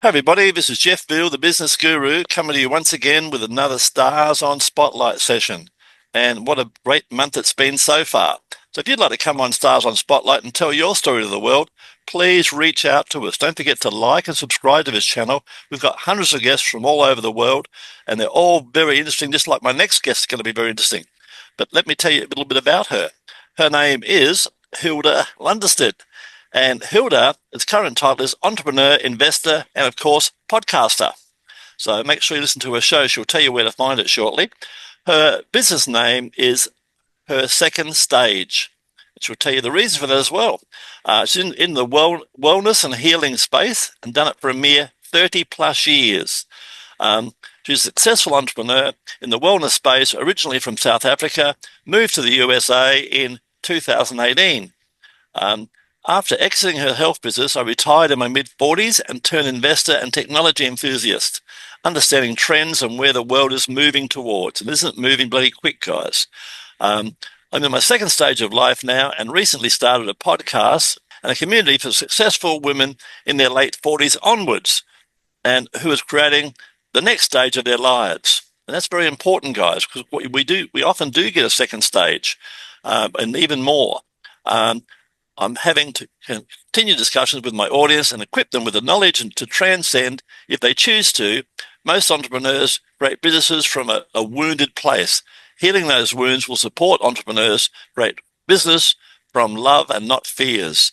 Hi everybody, this is Jeff Veale, the business guru, coming to you once again with another Stars on Spotlight session. And what a great month it's been so far. So if you'd like to come on Stars on Spotlight and tell your story to the world, please reach out to us. Don't forget to like and subscribe to this channel. We've got hundreds of guests from all over the world, and they're all very interesting, just like my next guest is going to be very interesting. But let me tell you a little bit about her. Her name is Hilda Lunderstedt. And Hilda, its current title is entrepreneur, investor, and of course, podcaster. So make sure you listen to her show. She'll tell you where to find it shortly. Her business name is Her Second Stage. She'll tell you the reason for that as well. She's in the wellness and healing space and done it for a mere 30 plus years. She's a successful entrepreneur in the wellness space, originally from South Africa, moved to the USA in 2018. After exiting her health business, I retired in my mid-40s and turned investor and technology enthusiast, understanding trends and where the world is moving towards. And isn't it moving bloody quick, guys? I'm in my second stage of life now and recently started a podcast and a community for successful women in their late 40s onwards and who is creating the next stage of their lives. And that's very important, guys, because what we often do get a second stage and even more. I'm having to continue discussions with my audience and equip them with the knowledge and to transcend if they choose to. Most entrepreneurs create businesses from a wounded place. Healing those wounds will support entrepreneurs create business from love and not fears.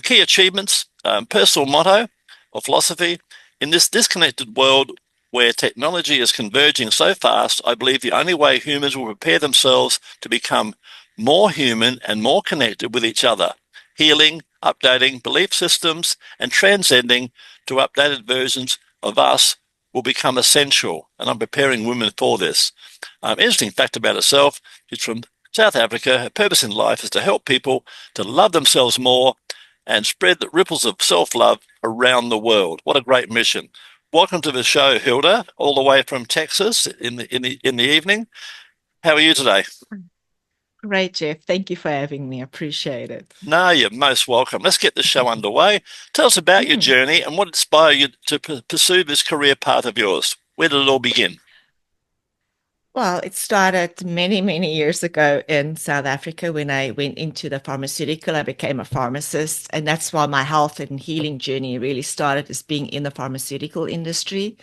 Key achievements, personal motto or philosophy. In this disconnected world where technology is converging so fast, I believe the only way humans will prepare themselves to become more human and more connected with each other. Healing, updating belief systems, and transcending to updated versions of us will become essential. And I'm preparing women for this. Interesting fact about herself, she's from South Africa. Her purpose in life is to help people to love themselves more and spread the ripples of self-love around the world. What a great mission. Welcome to the show, Hilda, all the way from Texas in the evening. How are you today? Great, Jeff. Thank you for having me. Appreciate it. No, you're most welcome. Let's get the show underway. Tell us about your Mm. journey and what inspired you to pursue this career path of yours. Where did it all begin? Well, it started many, many years ago in South Africa when I went into the pharmaceutical. I became a pharmacist, and that's why my health and healing journey really started as being in the pharmaceutical industry.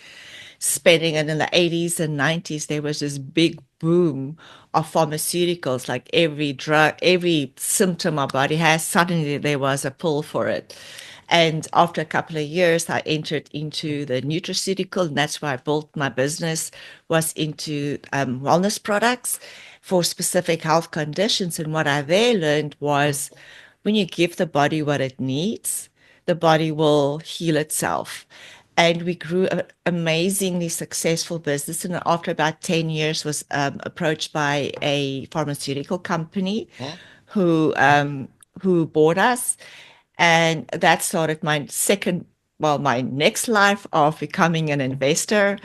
Spending it in the 80s and 90s, there was this big boom of pharmaceuticals, like every drug, every symptom our body has, suddenly there was a pull for it. And after a couple of years, I entered into the nutraceutical, and that's why I built my business, was into wellness products for specific health conditions. And what I there learned was when you give the body what it needs, the body will heal itself. And we grew an amazingly successful business. And after about 10 years, was approached by a pharmaceutical company Huh? who who bought us, and that started my my next life of becoming an investor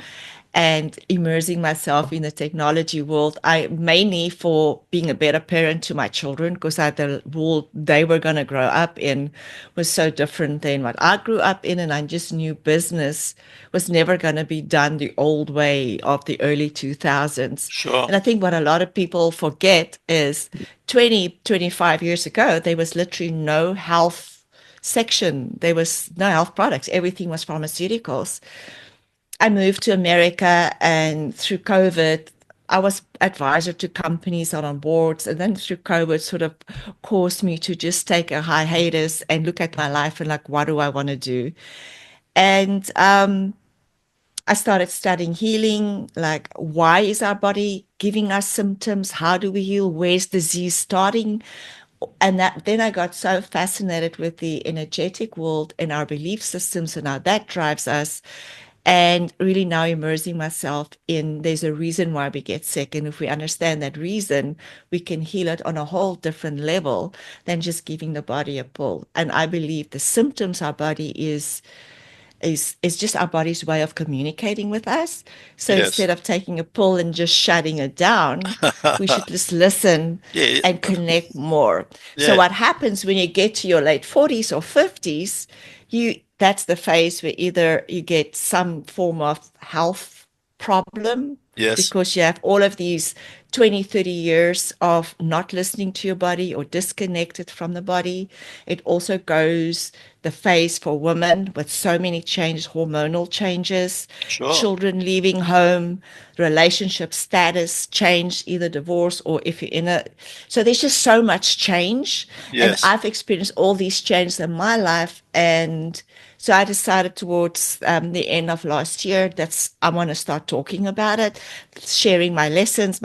and immersing myself in the technology world. I mainly for being a better parent to my children because the world they were going to grow up in was so different than what I grew up in, and I just knew business was never going to be done the old way of the early 2000s. Sure. And I think what a lot of people forget is 25 years ago, there was literally no health section. There was no health products. Everything was pharmaceuticals. I moved to America, and through COVID, I was advisor to companies on boards, and then through COVID sort of caused me to just take a hiatus and look at my life and like, what do I want to do? And I started studying healing, like why is our body giving us symptoms? How do we heal? Where's disease starting? And that then I got so fascinated with the energetic world and our belief systems and how that drives us, and really now immersing myself in there's a reason why we get sick, and if we understand that reason, we can heal it on a whole different level than just giving the body a pull. And I believe the symptoms our body is is just our body's way of communicating with us. So Yes. instead of taking a pill and just shutting it down, we should just listen Yeah. and connect more. So Yeah. what happens when you get to your late 40s or 50s, that's the phase where either you get some form of health problem Yes. because you have all of these 20, 30 years of not listening to your body or disconnected from the body. It also goes the phase for women with so many changes, hormonal changes, Sure. children leaving home, relationship status change, either divorce or if you're in a. So there's just so much change. And Yes. I've experienced all these changes in my life. And so I decided towards the end of last year that I want to start talking about it, sharing my lessons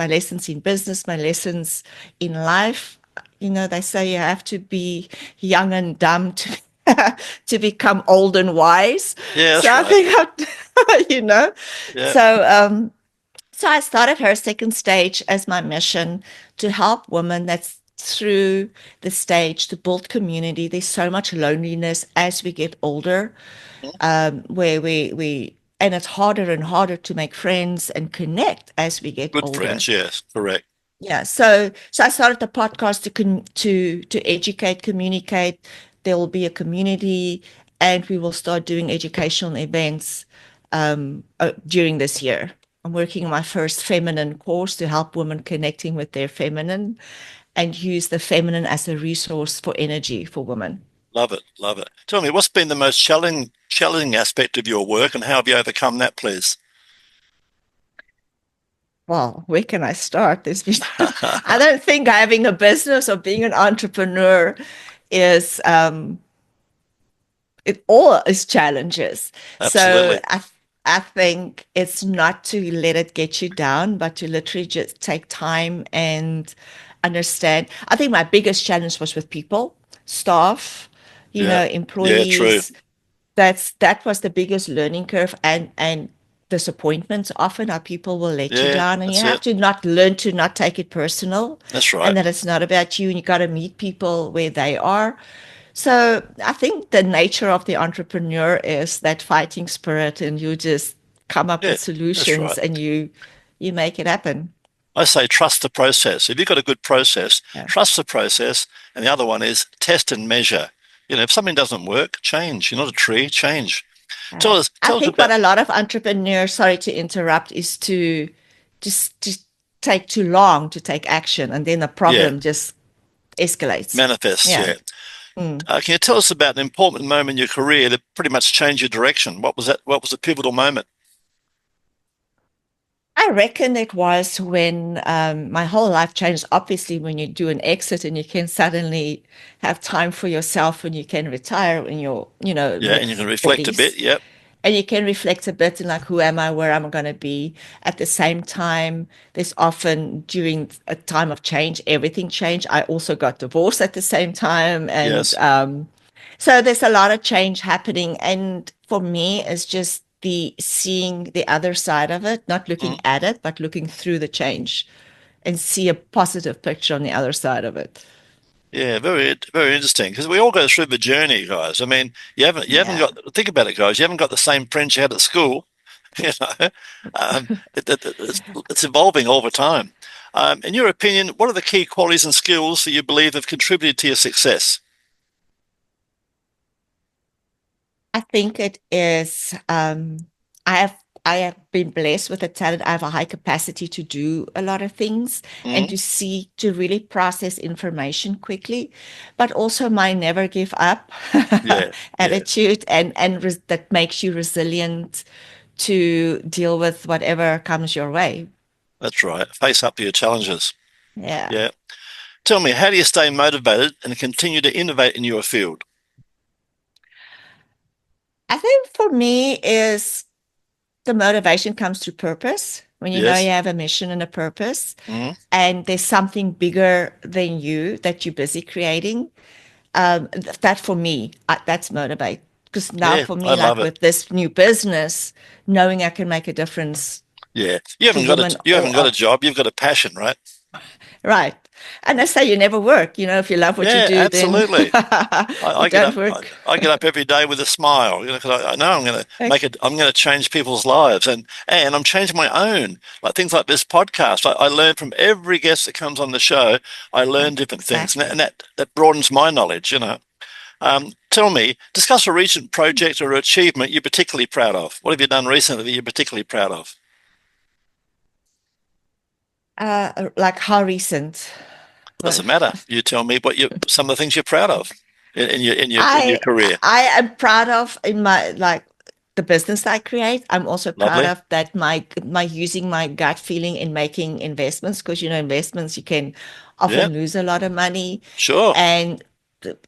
in business, my lessons in life. You know, they say you have to be young and dumb to to become old and wise. Yeah, So that's I right. think you know. Yeah. So so I started her second stage as my mission to help women that's through the stage to build community. There's so much loneliness as we get older, where we and it's harder and harder to make friends and connect as we get Good older. friends. Yes. Correct. Yeah, so I started the podcast to educate, communicate. There will be a community, and we will start doing educational events during this year. I'm working on my first feminine course to help women connecting with their feminine and use the feminine as a resource for energy for women. Love it. Love it. Tell me, what's been the most challenging aspect of your work, and how have you overcome that, please? Well, where can I start? I don't think having a business or being an entrepreneur is it all is challenges. So Absolutely. I think it's not to let it get you down, but to literally just take time and understand. I think my biggest challenge was with people, staff, Yeah. Yeah. True. employees. That was the biggest learning curve and disappointments. Often our people will let you Yeah. down, and you That's have it. to not learn to not take it personal, That's and right. that it's not about you, and you got to meet people where they are. So I think the nature of the entrepreneur is that fighting spirit, and you just come up Yeah. with That's solutions right. and you make it happen. I say trust the process. If you've got a good process, Yeah. trust the process. And the other one is test and measure. If something doesn't work, change. You're not a tree, change. Uh, I Tell us think what about, a lot of entrepreneurs, sorry to interrupt, is to just take too long to take action, and then the yeah, problem just escalates. manifest. Yeah. Yeah. Mm. Can you tell us about an important moment in your career that pretty much changed your direction? What was that? What was the pivotal moment? I reckon it was when my whole life changed. Obviously, when you do an exit and you can suddenly have time for yourself and you can retire in your, Yeah, and you mid can reflect a bit. 40s Yep. and you can reflect a bit and like, who am I, where am I going to be? At the same time, there's often during a time of change, everything changed. I also got divorced at the same time. And Yes. so there's a lot of change happening. And for me, it's just the seeing the other side of it, not looking Mm. at it, but looking through the change and see a positive picture on the other side of it. Yeah, very interesting. Because we all go through the journey, guys. I mean, you haven't Yeah. got think about it, guys. You haven't got the same friends you had at school. You know, it's evolving all the time. In your opinion, what are the key qualities and skills that you believe have contributed to your success? I think it is. I have I have been blessed with a talent. I have a high capacity to do a lot of things and Mm. to really process information quickly, but also my never give up Yeah, yeah, attitude and that makes you resilient to deal with whatever comes your way. that's right. Face up to your challenges. Yeah. Yeah. Tell me, how do you stay motivated and continue to innovate in your field? I think for me is the motivation comes through purpose. When you know you Yes. have a mission and a purpose, Mm. and there's something bigger than you that you're busy creating. That for me, that's motivate. Because now Yeah, for I me, love like it. with this new business, knowing I can make a difference Yeah. for women You all haven't got a up. job, you've got a passion, right? Right. And I say you never work. If you love what you Yeah, do, then absolutely. you I get don't up. work. I get up every day with a smile, 'cause I know I'm going to Okay, make it. I'm going to change people's lives, and I'm changing my own. Like things like this podcast, I learn from every guest that comes on the show. I learn different things, and exactly. that broadens my knowledge. Tell me, discuss a recent project or achievement you're particularly proud of. What have you done recently that you're particularly proud of? Like how recent? Well, Doesn't matter. You tell me what you some of the things you're proud of in your I career. I am proud of in my like the business I create. I'm also proud Lovely. of that my using my gut feeling in making investments, because investments you can Yeah, often lose a lot of money, sure. and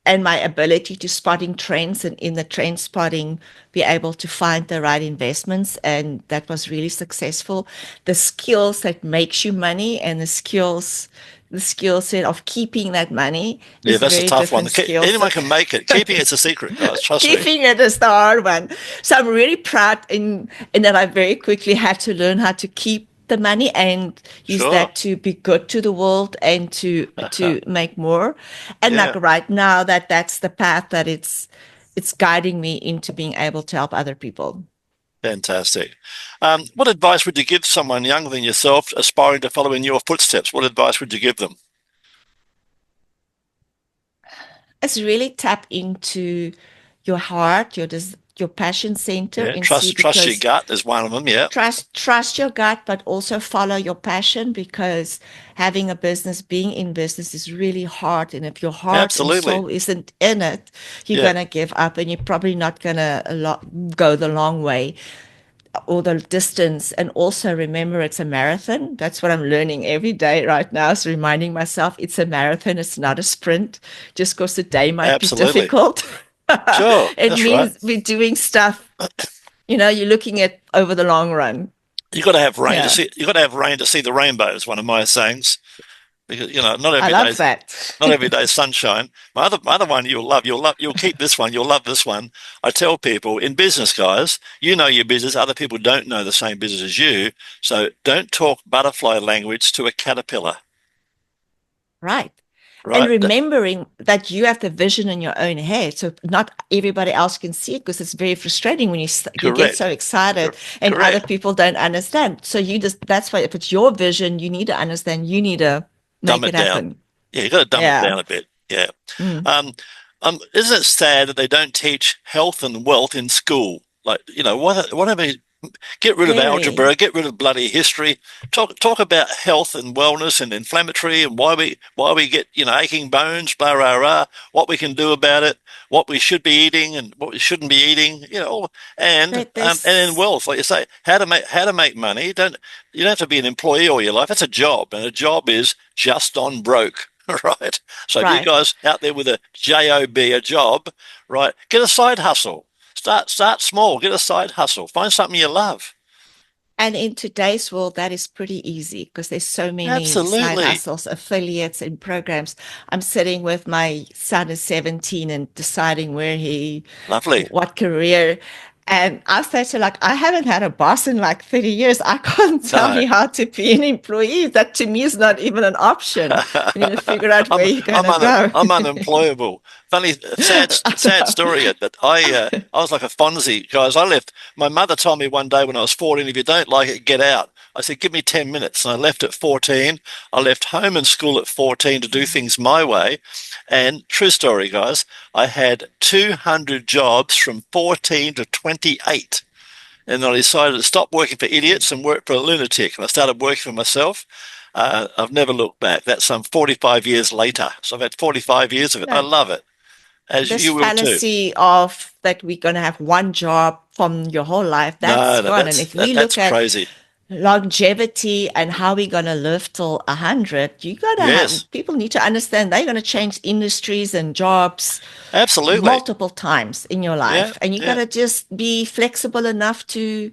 and my ability to spotting trends, and in the trend spotting be able to find the right investments, and that was really successful. The skills that makes you money, and the skill set of keeping that money Yeah, is that's a very tough one. different skills. Anyone can make it. Keeping it's a secret, guys. Trust me. Keeping it is the hard one. So I'm really proud in that I very quickly had to learn how to keep the money and use Sure. that to be good to the world and to make more. And like Yeah, right now, that's the path that it's guiding me into being able to help other people. fantastic. What advice would you give someone younger than yourself aspiring to follow in your footsteps? What advice would you give them? It's really tap into your heart, your passion center, Yeah, and see, trust your because gut is one of them. Yeah, trust your gut, but also follow your passion, because having a business, being in business is really hard. And if your heart and absolutely. soul isn't in it, you're Yeah, gonna give up, and you're probably not gonna go the long way or the distance. And also remember, it's a marathon. That's what I'm learning every day right now, is reminding myself it's a marathon, it's not a sprint. Just because the day might be absolutely. difficult, Sure, it that's right. means we're doing stuff. You're looking at over the long run. You got to have rain to Yeah, see. You got to have rain to see the rainbow. Is one of my sayings because not I every day. love that. Not every day is sunshine. My other one you'll love. You'll keep this one. You'll love this one. I tell people in business, guys, you know your business. Other people don't know the same business as you. So don't talk butterfly language to a caterpillar, Right. And right? remembering that you have the vision in your own head, so not everybody else can see it, because it's very frustrating when you get Correct. so excited and other Correct. people don't understand. So that's why, if it's your vision, you need to understand, you need to Dumb make it it down. happen. Yeah, you got to dumb it Yeah. down a bit. Yeah. Mm. Um, isn't it sad that they don't teach health and wealth in school? Like, what have we get rid of Very. algebra, get rid of bloody history. Talk about health and wellness and inflammatory and why we get aching bones, blah rah rah. What we can do about it, what we should be eating and what we shouldn't be eating. But And then this, wealth, like you say, how to make money. You don't have to be an employee all your life. That's a job, and a job is just on broke. Right. So if you right. guys out there with a job, a job, right, get a side hustle. Start small. Get a side hustle. Find something you love. And in today's world, that is pretty easy, because there's so many side Absolutely. hustles, affiliates, and programs. I'm sitting with my son is 17 and deciding Lovely. what career. And I said to, like, I haven't had a boss in like 30 years. I can't tell No. you how to be an employee. That to me is not even an option. You need to figure out where I'm you're I'm gonna un, go. I'm unemployable. Funny, sad story. That I was like a Fonzie, guys. I left. My mother told me one day when I was 14, if you don't like it, get out. I said, give me 10 minutes. And I left at 14. I left home and school at 14 to do things my way. And true story, guys, I had 200 jobs from 14 to 28. And I decided to stop working for idiots and work for a lunatic. And I started working for myself. I've never looked back. That's some 45 years later. So I've had 45 years of it. I No, love it, as this you will too. fallacy of that we're gonna have one job from your whole life, that's No, no, gone. And that's if that, we that's look at crazy. longevity and how we're going to live till 100, you got to Yes, have people need to understand they're going to change industries and jobs absolutely. multiple times in your Yeah, life, and you got yeah, to just be flexible enough to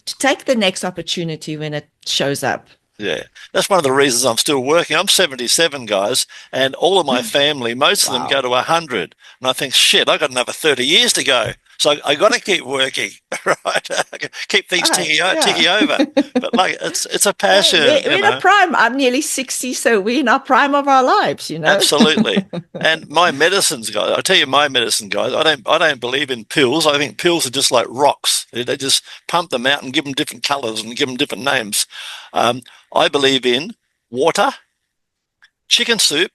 take the next opportunity when it shows up. yeah. That's one of the reasons I'm still working. I'm 77, guys, and all of my family, most of them go Wow. to 100. And I think, shit, I got another 30 years to go. So I got to keep working, right? Keep things Right, ticking yeah. over. But like, it's a Yeah, passion, we're you in a know. prime. I'm nearly 60, so we're in our prime of our lives, you know? Absolutely. And my medicines, guys, I tell you, my medicine, guys, I don't believe in pills. I think pills are just like rocks. They just pump them out and give them different colors and give them different names. Um, I believe in water, chicken soup,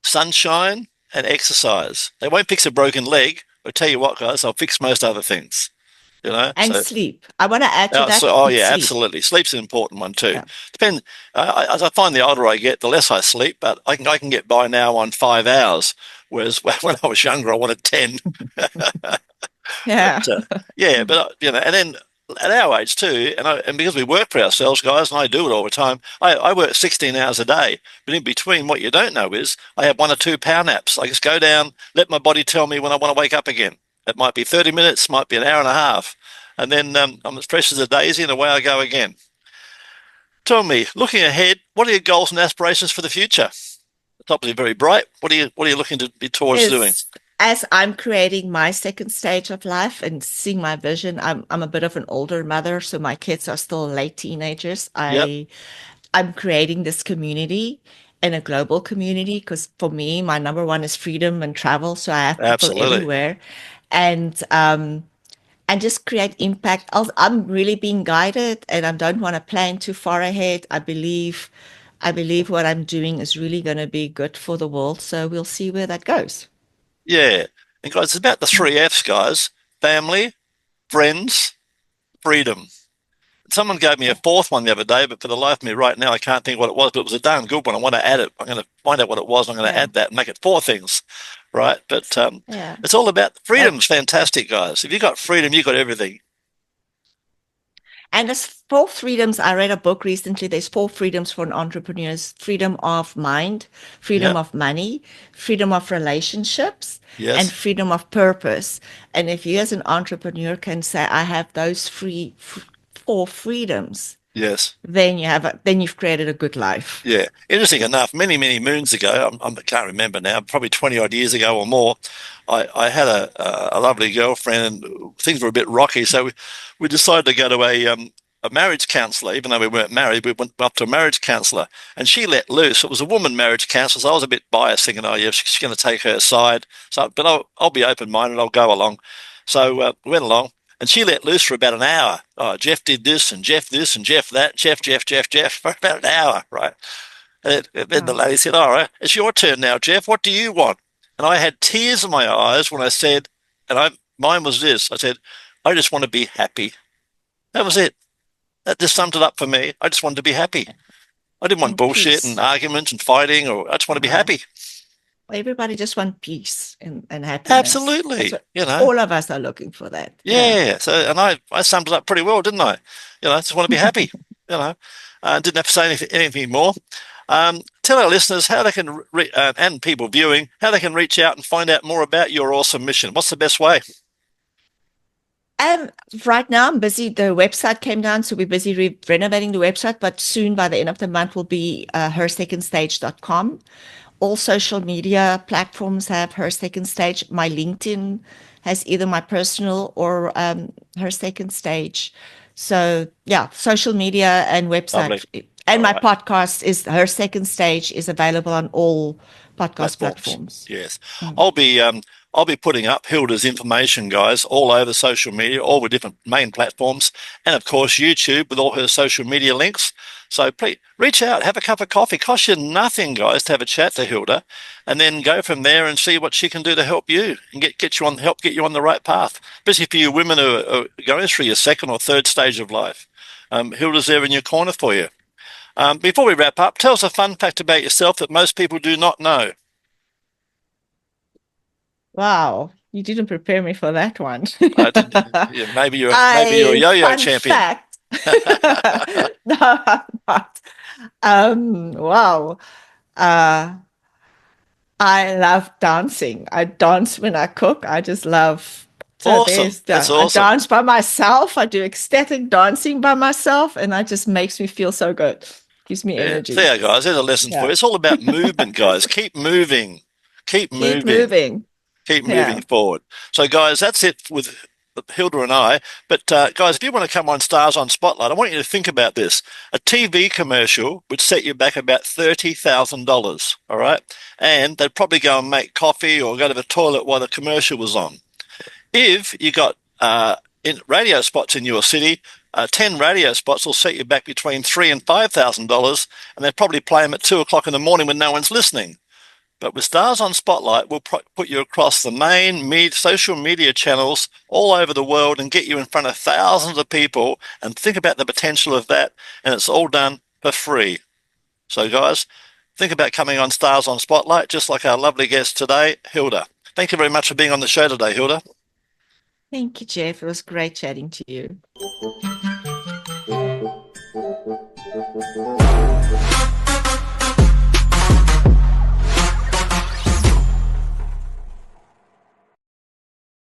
sunshine, and exercise. They won't fix a broken leg. I'll tell you what, guys, I'll fix most other things, you know? And So sleep. I want to add to that, Oh it's yeah, sleep. absolutely. Sleep's an important one too. Yeah. Depend. As I find the older I get, the less I sleep. But I can get by now on 5 hours, whereas when I was younger, I wanted 10. But Yeah. yeah, but and then at our age too, and because we work for ourselves, guys, and I do it all the time. I work 16 hours a day, but in between, what you don't know is I have 1 or 2 power naps. I just go down, let my body tell me when I want to wake up again. It might be 30 minutes, might be an hour and a half, and then I'm as fresh as a daisy, and away I go again. Tell me, looking ahead, what are your goals and aspirations for the future? It's obviously very bright. What are you looking to be towards doing? Is as I'm creating my second stage of life and seeing my vision, I'm a bit of an older mother, so my kids are still late teenagers. Yep, I'm creating this community and a global community because for me, my number one is freedom and travel. So I have people absolutely. everywhere. And and just create impact. I'm really being guided and I don't want to plan too far ahead. I believe what I'm doing is really going to be good for the world. So we'll see where that goes. Yeah, and guys, it's about the Mm. three F's, guys: family, friends, freedom. Someone gave me a fourth one the other day, but for the life of me right now, I can't think what it was, but it was a darn good one. I want to add it. I'm going to find out what it was. I'm going to Yeah. add that and make it four things, right? But Yeah. it's all about Uh, freedom's fantastic, guys. If you got freedom, you got everything. and there's four freedoms. I read a book recently. There's four freedoms for an entrepreneur: freedom of mind, freedom Yeah. of money, freedom of relationships, and Yes. freedom of purpose. And if you as an entrepreneur can say, I have those four freedoms, Yes. then you've created a good life. Yeah. Interesting enough, many, many moons ago, I can't remember now, probably 20 odd years ago or more, I had a lovely girlfriend and things were a bit rocky. So we decided to go to a marriage counselor, even though we weren't married. We went up to a marriage counselor and she let loose. It was a woman marriage counselor. So I was a bit biased thinking, oh, yeah, she's going to take her side. So, but I'll be open minded. I'll go along. So we went along. And she let loose for about an hour. Oh, Jeff did this and Jeff this and Jeff that, Jeff, for about an hour, right? And then the Wow. lady said, all right, it's your turn now, Jeff. What do you want? And I had tears in my eyes when I said, mine was this. I said, I just want to be happy. That was it. That just summed it up for me. I just wanted to be happy. I didn't want And bullshit and peace. arguments and fighting, or I just want to be Uh, happy. Everybody just want peace and happiness. That's Absolutely. what You know, all of us are looking for that. Yeah. yeah. So, and I summed it up pretty well, didn't I? I just want to be happy. You know, didn't have to say anything more. Tell our listeners how they can, and people viewing, how they can reach out and find out more about your awesome mission. What's the best way? And right now I'm busy. The website came down, so we're busy renovating the website, but soon by the end of the month will be 𝐻𝐿2ndstage.com. All social media platforms have her second stage. My LinkedIn has either my personal or her second stage. So yeah, social media and Lovely. website. And All my right. podcast is her second stage is available on all podcast Platforms. platforms. Yes. Mm. I'll be um I'll be putting up Hilda's information, guys, all over social media, all the different main platforms, and of course YouTube with all her social media links. So please reach out, have a cup of coffee. Costs you nothing, guys, to have a chat to Hilda, and then go from there and see what she can do to help you and get you on the right path. Especially for you women who are going through your second or third stage of life. Hilda's there in your corner for you. Before we wrap up, tell us a fun fact about yourself that most people do not know. Wow, you didn't prepare me for that one. I did, yeah, maybe you're a I yo-yo fun champion. fact. No, I'm not. Wow. Uh, I love dancing. I dance when I cook. I just love. So Awesome. there's That's the I awesome. dance by myself. I do ecstatic dancing by myself, and that just makes me feel so good. Gives me Yeah. energy. There, guys. There's a lesson for Yeah. you. It's all about movement, guys. Keep moving. Keep Keep moving. moving. keep Yeah. moving forward. So, guys, that's it with Hilda and I. But, guys, if you want to come on Stars on Spotlight, I want you to think about this. A TV commercial would set you back about $30,000, all right? And they'd probably go and make coffee or go to the toilet while the commercial was on. If you got in radio spots in your city, 10 radio spots will set you back between $3,000 and $5,000, and they'd probably play them at 2 o'clock in the morning when no one's listening. But with Stars on Spotlight, we'll put you across the main social media channels all over the world and get you in front of thousands of people, and think about the potential of that. And it's all done for free. So, guys, think about coming on Stars on Spotlight, just like our lovely guest today, Hilda. Thank you very much for being on the show today, Hilda. Thank you, Jeff. It was great chatting to you.